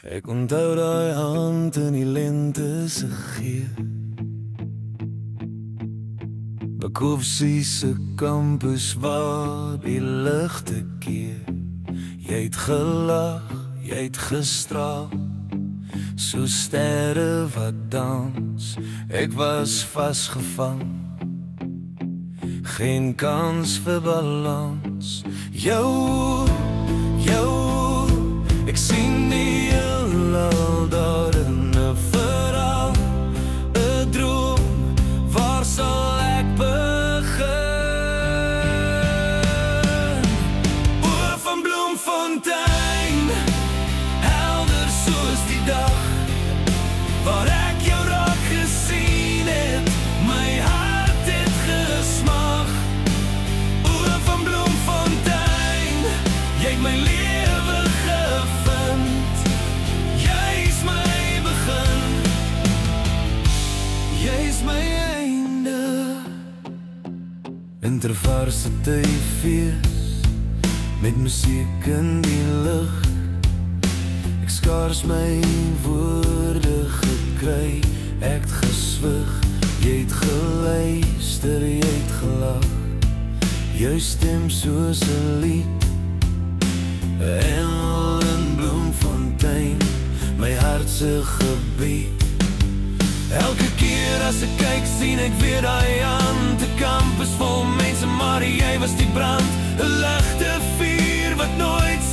Ek onthou daai hand in die lente se geur, Bakowsie se kampus waar die ligte keer. Jy het gelag, jy het gestraal, so sterre wat dans. Ek was vasgevang, geen kans vir balans. Jou, ek sien die heelal daar in 'n verhaal, 'n droom, waar sal ek begin? Oor van Bloemfontein, helder soos die dag, waar ek jou raak gesien het, my hart het gesmag. Oor van Bloemfontein, jy het my lewe gevind, jy's my begin, jy's my einde. Intervarsity fees, met musiek in die lug. Ek skaars my woorde gekry, ek het geswig. Jy het geluister, jy het gelag, jou stem soos 'n lied, 'n engel in Bloemfontein, my hart se gebied. Elke keer as ek kyk, sien ek weer daai hand, 'n kampus vol mense, maar jy was die brand, 'n ligte vuur wat nooit